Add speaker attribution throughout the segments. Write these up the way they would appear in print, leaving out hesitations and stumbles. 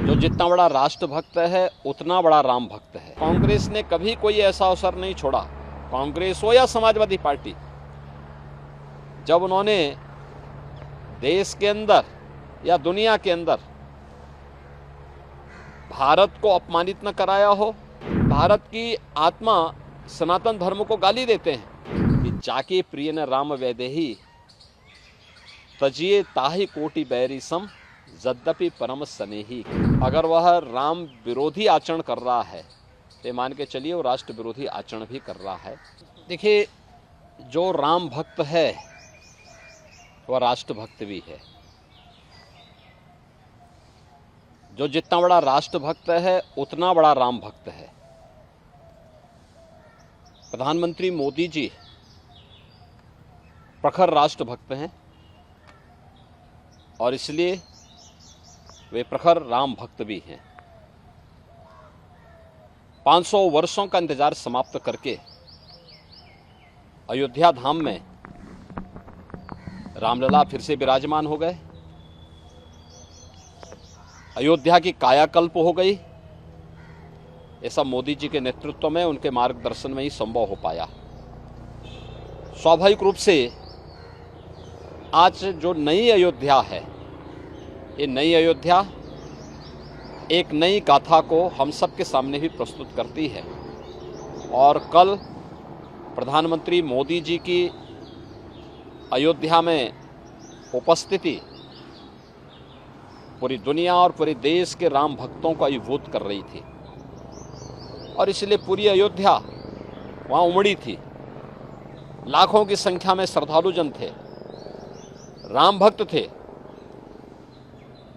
Speaker 1: जो जितना बड़ा राष्ट्रभक्त है उतना बड़ा राम भक्त है। कांग्रेस ने कभी कोई ऐसा अवसर नहीं छोड़ा, कांग्रेस हो या समाजवादी पार्टी, जब उन्होंने देश के अंदर या दुनिया के अंदर भारत को अपमानित न कराया हो। भारत की आत्मा सनातन धर्म को गाली देते हैं कि जाके प्रिय न राम वैदेही तजिए ताहि कोटि बैरी सम यद्यपि परम स्नेही। अगर वह राम विरोधी आचरण कर रहा है तो मान के चलिए वो राष्ट्र विरोधी आचरण भी कर रहा है। देखिए, जो राम भक्त है वह राष्ट्र भक्त भी है। जो जितना बड़ा राष्ट्र भक्त है उतना बड़ा राम भक्त है। प्रधानमंत्री मोदी जी प्रखर राष्ट्र भक्त हैं और इसलिए वे प्रखर राम भक्त भी हैं। 500 वर्षों का इंतजार समाप्त करके अयोध्या धाम में रामलला फिर से विराजमान हो गए। अयोध्या की कायाकल्प हो गई। ये सब मोदी जी के नेतृत्व में, उनके मार्गदर्शन में ही संभव हो पाया। स्वाभाविक रूप से आज जो नई अयोध्या है, ये नई अयोध्या एक नई गाथा को हम सब के सामने भी प्रस्तुत करती है। और कल प्रधानमंत्री मोदी जी की अयोध्या में उपस्थिति पूरी दुनिया और पूरे देश के राम भक्तों को अभिभूत कर रही थी और इसलिए पूरी अयोध्या वहाँ उमड़ी थी। लाखों की संख्या में श्रद्धालु जन थे, राम भक्त थे।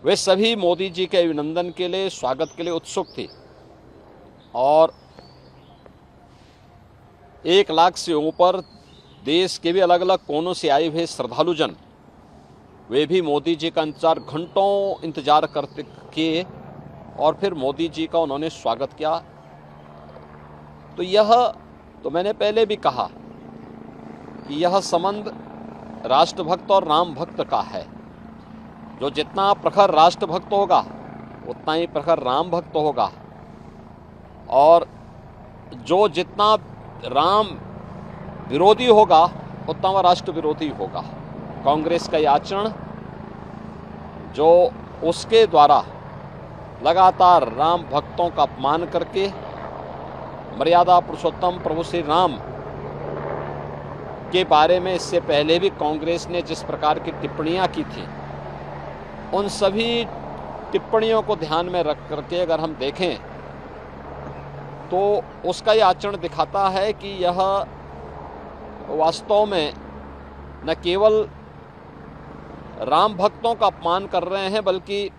Speaker 1: वे सभी मोदी जी के अभिनंदन के लिए, स्वागत के लिए उत्सुक थे और 1 लाख से ऊपर देश के भी अलग अलग कोनों से आए हुए श्रद्धालु जन, वे भी मोदी जी का घंटों इंतजार करते किए और फिर मोदी जी का उन्होंने स्वागत किया। तो यह तो मैंने पहले भी कहा कि यह संबंध राष्ट्रभक्त और राम भक्त का है। जो जितना प्रखर राष्ट्रभक्त होगा उतना ही प्रखर राम भक्त होगा और जो जितना राम विरोधी होगा उतना वह राष्ट्र विरोधी होगा। कांग्रेस का यह आचरण जो उसके द्वारा लगातार राम भक्तों का अपमान करके मर्यादा पुरुषोत्तम प्रभु श्री राम के बारे में इससे पहले भी कांग्रेस ने जिस प्रकार की टिप्पणियां की थी, उन सभी टिप्पणियों को ध्यान में रख करके अगर हम देखें तो उसका यह आचरण दिखाता है कि यह वास्तव में न केवल राम भक्तों का अपमान कर रहे हैं बल्कि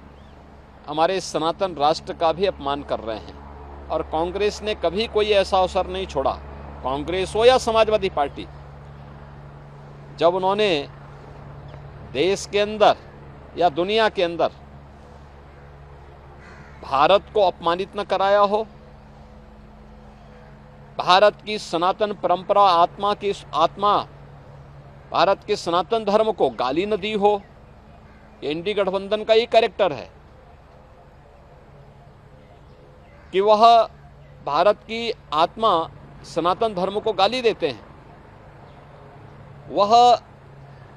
Speaker 1: हमारे सनातन राष्ट्र का भी अपमान कर रहे हैं। और कांग्रेस ने कभी कोई ऐसा अवसर नहीं छोड़ा, कांग्रेस हो या समाजवादी पार्टी, जब उन्होंने देश के अंदर या दुनिया के अंदर भारत को अपमानित न कराया हो, भारत की सनातन परंपरा, आत्मा भारत के सनातन धर्म को गाली न दी हो। ये इंडी गठबंधन का ही कैरेक्टर है कि वह भारत की आत्मा सनातन धर्म को गाली देते हैं।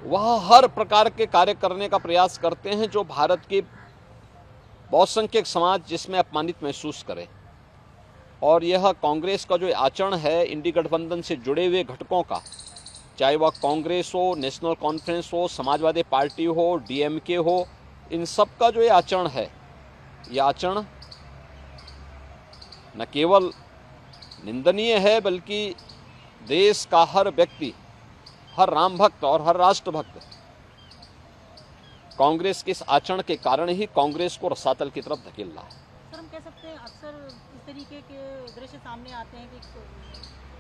Speaker 1: वह हर प्रकार के कार्य करने का प्रयास करते हैं जो भारत के बहुसंख्यक समाज जिसमें अपमानित महसूस करे। और यह कांग्रेस का जो आचरण है इंडी गठबंधन से जुड़े हुए घटकों का, चाहे वह कांग्रेस हो, नेशनल कॉन्फ्रेंस हो, समाजवादी पार्टी हो, डीएमके हो, इन सब का जो ये आचरण है, यह आचरण न केवल निंदनीय है बल्कि देश का हर व्यक्ति, हर राम भक्त और हर राष्ट्र भक्त कांग्रेस के इस आचरण के कारण ही कांग्रेस को रसातल की तरफ धकेल रहा है।
Speaker 2: सर, हम कह सकते हैं अक्सर इस तरीके के दृश्य सामने आते हैं कि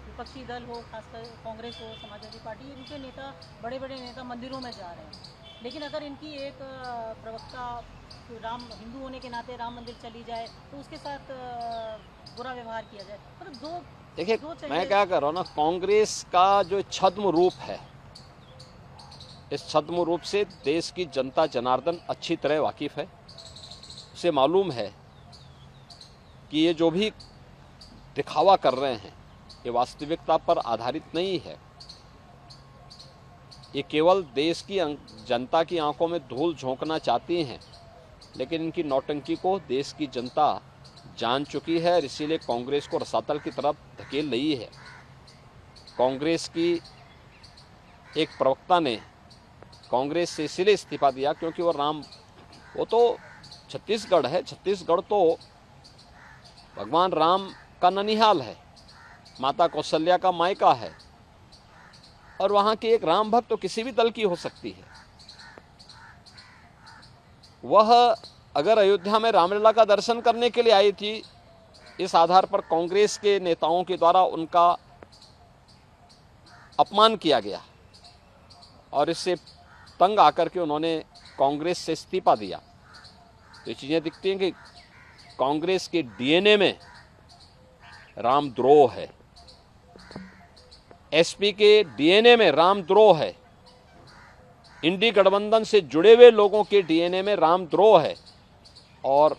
Speaker 2: विपक्षी दल हो, खासकर कांग्रेस हो, समाजवादी पार्टी, इनके नेता, बड़े बड़े नेता मंदिरों में जा रहे हैं, लेकिन अगर इनकी एक प्रवक्ता राम हिंदू होने के नाते राम मंदिर चली जाए तो उसके साथ बुरा व्यवहार किया जाए। मतलब
Speaker 1: देखिए, मैं क्या कर रहा हूँ ना, कांग्रेस का जो छद्म रूप है, इस छद्म रूप से देश की जनता जनार्दन अच्छी तरह वाकिफ है। उसे मालूम है कि ये जो भी दिखावा कर रहे हैं ये वास्तविकता पर आधारित नहीं है। ये केवल देश की जनता की आंखों में धूल झोंकना चाहती हैं, लेकिन इनकी नौटंकी को देश की जनता जान चुकी है और इसीलिए कांग्रेस को रसातल की तरफ धकेल रही है। कांग्रेस की एक प्रवक्ता ने कांग्रेस से इसलिए इस्तीफा दिया क्योंकि वो तो छत्तीसगढ़ है, छत्तीसगढ़ तो भगवान राम का ननिहाल है, माता कौशल्या का मायका है, और वहाँ की एक राम भक्त तो किसी भी दल की हो सकती है। वह अगर अयोध्या में रामलला का दर्शन करने के लिए आई थी, इस आधार पर कांग्रेस के नेताओं के द्वारा उनका अपमान किया गया और इससे तंग आकर के उन्होंने कांग्रेस से इस्तीफा दिया। तो ये चीज़ें दिखती हैं कि कांग्रेस के डीएनए में रामद्रोह है, एसपी के डीएनए में रामद्रोह है, इंडी गठबंधन से जुड़े हुए लोगों के डीएनए में रामद्रोह है, और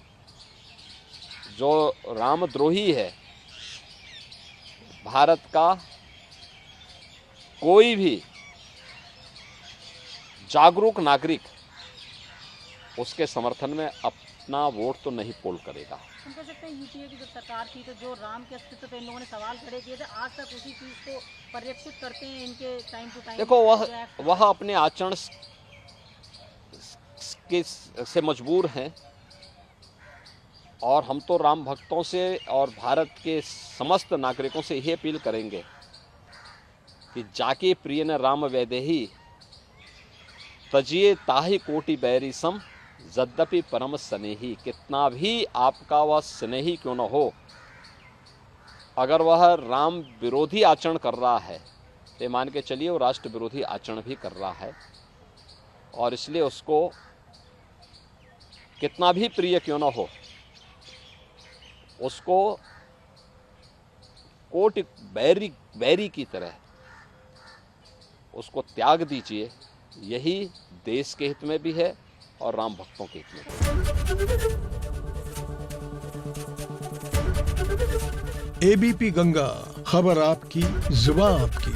Speaker 1: जो रामद्रोही है भारत का कोई भी जागरूक नागरिक उसके समर्थन में अपना वोट तो नहीं पोल करेगा।
Speaker 2: हम कह सकते हैं यूपीए की जब सरकार थी तो जो राम के अस्तित्व पे इन लोगों ने सवाल खड़े किए थे, आज तक उसी चीज़ को परिलक्षित करते हैं इनके टाइम टू टाइम।
Speaker 1: देखो वह अपने आचरण से मजबूर हैं, और हम तो राम भक्तों से और भारत के समस्त नागरिकों से यही अपील करेंगे कि जाके प्रिय न राम वैदेही तजिए ताहि कोटि बैरी सम यद्यपि परम स्नेही। कितना भी आपका वह स्नेही क्यों न हो, अगर वह राम विरोधी आचरण कर रहा है तो मान के चलिए वो राष्ट्र विरोधी आचरण भी कर रहा है, और इसलिए उसको कितना भी प्रिय क्यों न हो उसको कोटि बैरी की तरह उसको त्याग दीजिए। यही देश के हित में भी है और राम भक्तों के हित में भी।
Speaker 3: एबीपी गंगा, खबर आपकी, जुबान आपकी।